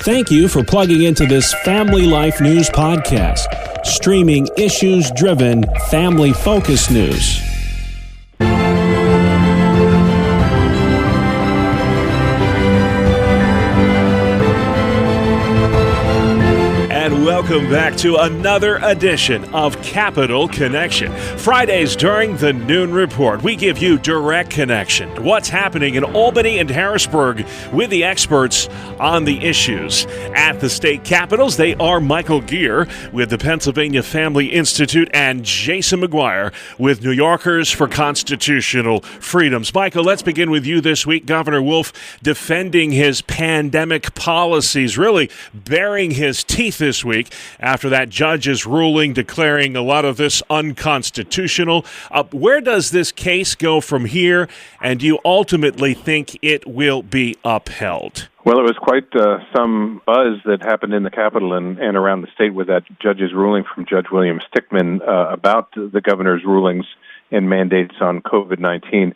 Thank you for plugging into this Family Life News podcast, streaming issues-driven, family-focused news. Welcome back to another edition of Capital Connection. Fridays during the Noon Report, we give you direct connection to what's happening in Albany and Harrisburg with the experts on the issues. At the state capitals, they are Michael Geer with the Pennsylvania Family Institute and Jason McGuire with New Yorkers for Constitutional Freedoms. Michael, let's begin with you this week. Governor Wolf defending his pandemic policies, really baring his teeth this week after that judge's ruling declaring a lot of this unconstitutional. Where does this case go from here, and do you ultimately think it will be upheld? Well, it was quite some buzz that happened in the Capitol and around the state with that judge's ruling from Judge William Stickman about the governor's rulings and mandates on COVID-19.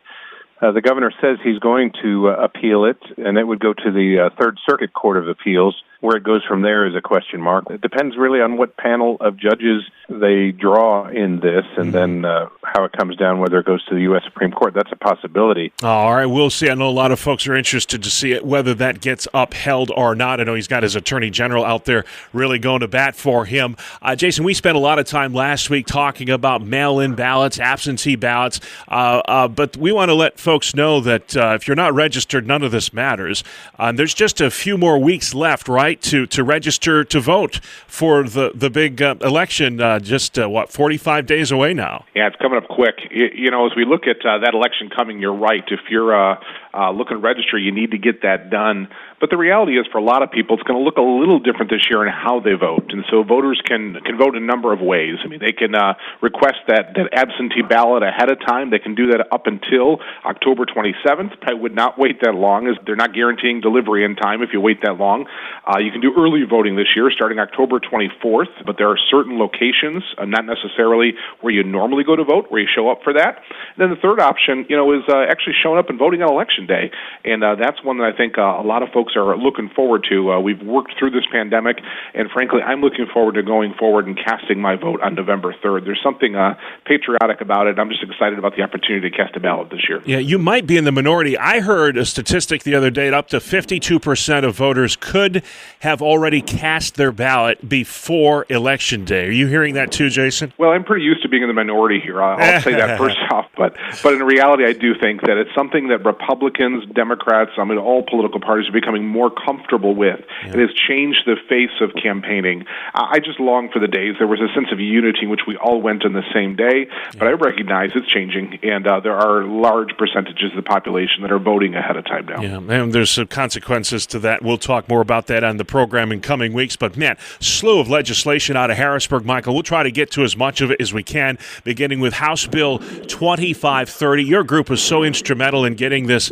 The governor says he's going to appeal it, and it would go to the Third Circuit Court of Appeals. Where it goes from there is a question mark. It depends really on what panel of judges they draw in this, and then how it comes down, whether it goes to the U.S. Supreme Court. That's a possibility. All right, we'll see. I know a lot of folks are interested to see whether that gets upheld or not. I know he's got his attorney general out there really going to bat for him. Jason, we spent a lot of time last week talking about mail-in ballots, absentee ballots, but we want to let folks know that if you're not registered, none of this matters. There's just a few more weeks left, right, to register to vote for the big election, 45 days away now? Yeah, it's coming up quick. As we look at that election coming, you're right. If you're looking to register, you need to get that done. But the reality is, for a lot of people, it's going to look a little different this year in how they vote. And so voters can vote a number of ways. I mean, they can request that absentee ballot ahead of time. They can do that up until October 27th. I would not wait that long, as they're not guaranteeing delivery in time if you wait that long. You can do early voting this year, starting October 24th, but there are certain locations, not necessarily where you normally go to vote, where you show up for that. And then the third option, is actually showing up and voting on Election Day. And that's one that I think a lot of folks are looking forward to. We've worked through this pandemic, and frankly, I'm looking forward to going forward and casting my vote on November 3rd. There's something patriotic about it. I'm just excited about the opportunity to cast a ballot this year. Yeah, you might be in the minority. I heard a statistic the other day that up to 52% of voters could have already cast their ballot before Election Day. Are you hearing that too, Jason? Well, I'm pretty used to being in the minority here. I'll say that first off. But in reality, I do think that it's something that Republicans, Democrats, all political parties are becoming more comfortable with. Yeah. It has changed the face of campaigning. I just long for the days there was a sense of unity in which we all went on the same day. But I recognize it's changing, and there are large percentages of the population that are voting ahead of time now. Yeah, and there's some consequences to that. We'll talk more about that on the program in coming weeks. But, man, slew of legislation out of Harrisburg, Michael. We'll try to get to as much of it as we can, beginning with House Bill 2530. Your group was so instrumental in getting this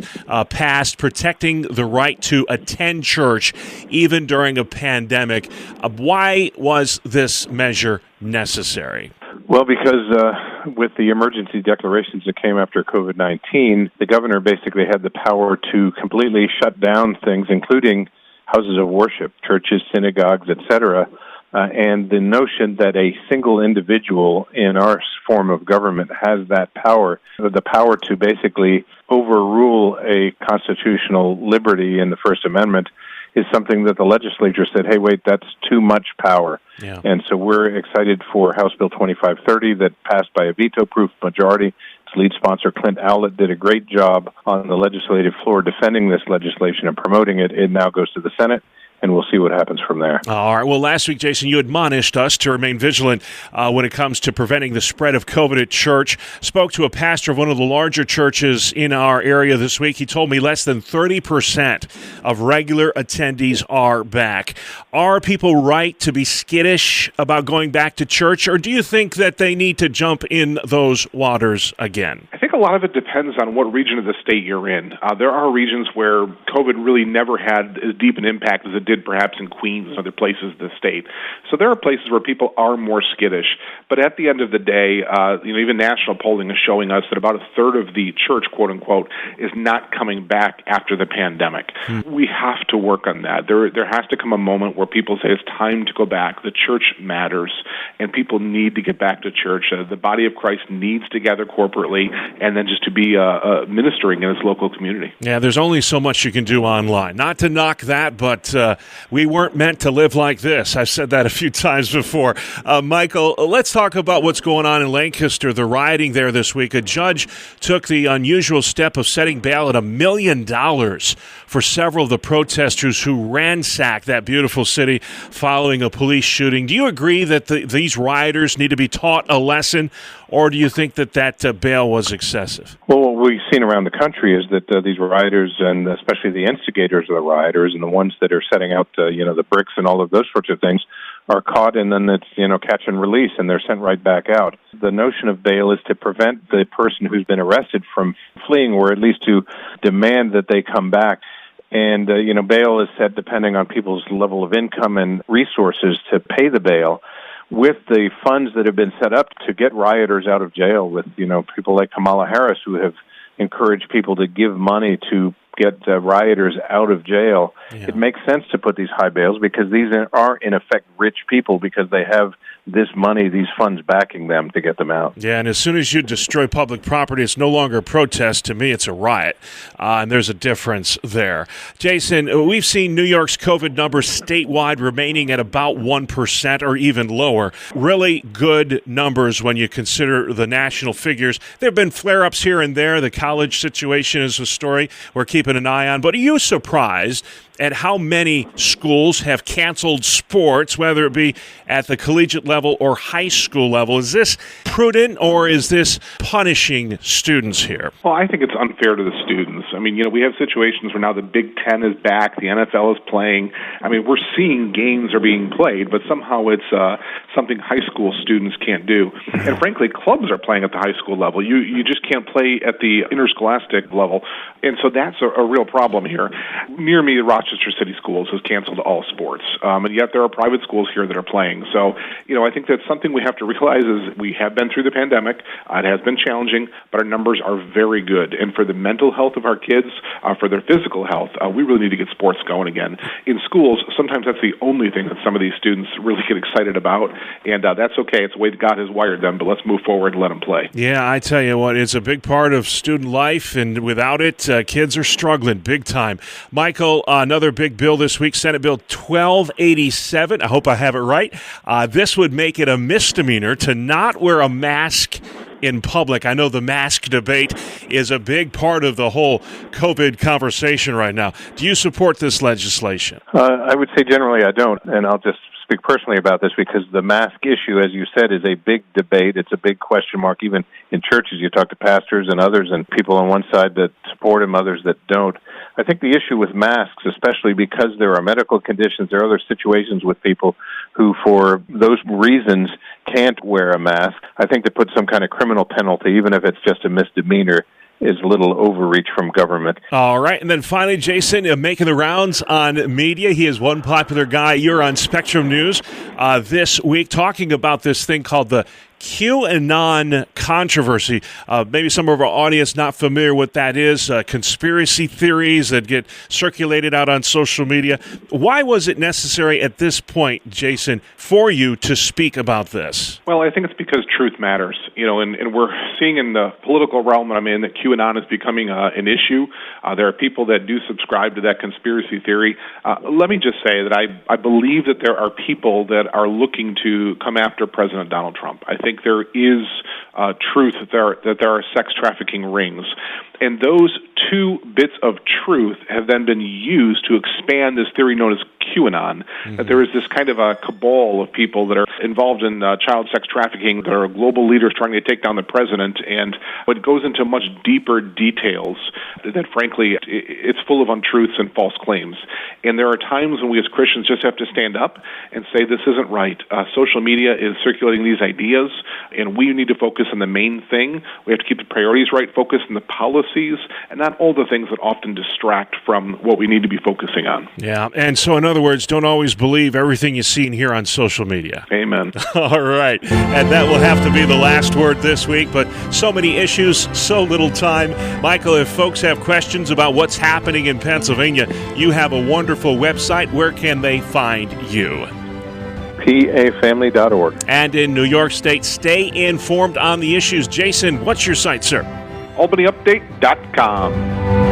passed, protecting the right to attend church even during a pandemic. Why was this measure necessary? Well, because with the emergency declarations that came after COVID-19, the governor basically had the power to completely shut down things, including houses of worship, churches, synagogues, etc., and the notion that a single individual in our form of government has that power, the power to basically overrule a constitutional liberty in the First Amendment, is something that the legislature said, hey, wait, that's too much power. Yeah. And so we're excited for House Bill 2530 that passed by a veto-proof majority. Its lead sponsor, Clint Owlett, did a great job on the legislative floor defending this legislation and promoting it. It now goes to the Senate, and we'll see what happens from there. All right. Well, last week, Jason, you admonished us to remain vigilant when it comes to preventing the spread of COVID at church. Spoke to a pastor of one of the larger churches in our area this week. He told me less than 30% of regular attendees are back. Are people right to be skittish about going back to church, or do you think that they need to jump in those waters again? I think a lot of it depends on what region of the state you're in. There are regions where COVID really never had as deep an impact as it did did perhaps in Queens and other places in the state. So there are places where people are more skittish. But at the end of the day, even national polling is showing us that about a third of the church, quote unquote, is not coming back after the pandemic. We have to work on that. There has to come a moment where people say it's time to go back. The church matters, and people need to get back to church. The body of Christ needs to gather corporately and then just to be ministering in its local community. Yeah, there's only so much you can do online. Not to knock that, but we weren't meant to live like this. I've said that a few times before. Michael, let's talk about what's going on in Lancaster, the rioting there this week. A judge took the unusual step of setting bail at $1 million for several of the protesters who ransacked that beautiful city following a police shooting. Do you agree that these rioters need to be taught a lesson, or do you think that bail was excessive? Well, what we've seen around the country is that these rioters, and especially the instigators of the rioters and the ones that are setting out the bricks and all of those sorts of things, are caught, and then it's catch and release, and they're sent right back out. The notion of bail is to prevent the person who's been arrested from fleeing, or at least to demand that they come back. And bail is set depending on people's level of income and resources to pay the bail. With the funds that have been set up to get rioters out of jail, with people like Kamala Harris, who have encouraged people to give money to get rioters out of jail, It makes sense to put these high bails, because these are in effect rich people, because they have this money, these funds backing them to get them out. Yeah, and as soon as you destroy public property, it's no longer a protest. To me, it's a riot, and there's a difference there. Jason, we've seen New York's COVID numbers statewide remaining at about 1% or even lower. Really good numbers when you consider the national figures. There have been flare-ups here and there. The college situation is a story we're keeping an eye on. But are you surprised at how many schools have canceled sports, whether it be at the collegiate level or high school level? Is this prudent, or is this punishing students here? Well, I think it's unfair to the students. I mean, we have situations where now the Big Ten is back, the NFL is playing. I mean, we're seeing games are being played, but somehow it's something high school students can't do. And frankly, clubs are playing at the high school level. You just can't play at the interscholastic level. And so that's a real problem here. Near me, the Rochester City Schools has canceled all sports, and yet there are private schools here that are playing. So, I think that's something we have to realize is we have been through the pandemic. It has been challenging, but our numbers are very good. And for the mental health of our kids, for their physical health, we really need to get sports going again. In schools, sometimes that's the only thing that some of these students really get excited about, and that's okay. It's the way that God has wired them, but let's move forward and let them play. Yeah, I tell you what, it's a big part of student life, and without it, kids are struggling big time. Michael, another big bill this week, Senate Bill 1287. I hope I have it right. This would make it a misdemeanor to not wear a mask in public. I know the mask debate is a big part of the whole COVID conversation right now. Do you support this legislation? I would say generally I don't, and I'll just speak personally about this, because the mask issue, as you said, is a big debate. It's a big question mark. Even in churches, you talk to pastors and others, and people on one side that support them, others that don't. I think the issue with masks, especially because there are medical conditions, there are other situations with people who, for those reasons, can't wear a mask. I think to put some kind of criminal penalty, even if it's just a misdemeanor, is a little overreach from government. All right. And then finally, Jason, making the rounds on media. He is one popular guy. You're on Spectrum News this week talking about this thing called the Q-Anon Controversy. Maybe some of our audience not familiar what that is. Conspiracy theories that get circulated out on social media. Why was it necessary at this point, Jason, for you to speak about this? Well, I think it's because truth matters. And we're seeing in the political realm that I'm in that QAnon is becoming an issue. There are people that do subscribe to that conspiracy theory. Let me just say that I believe that there are people that are looking to come after President Donald Trump. I think there is truth that there are sex trafficking rings. And those two bits of truth have then been used to expand this theory known as QAnon, that there is this kind of a cabal of people that are involved in child sex trafficking, that are global leaders trying to take down the president, and it goes into much deeper details that, frankly, it's full of untruths and false claims. And there are times when we as Christians just have to stand up and say this isn't right. Social media is circulating these ideas, and we need to focus on the main thing. We have to keep the priorities right, focus on the policies, and not not all the things that often distract from what we need to be focusing on. Yeah, and so in other words, don't always believe everything you see and hear on social media. Amen. All right, and that will have to be the last word this week, but so many issues, so little time. Michael, if folks have questions about what's happening in Pennsylvania, you have a wonderful website. Where can they find you? PAFamily.org. And in New York State, stay informed on the issues. Jason, what's your site, sir? AlbanyUpdate.com.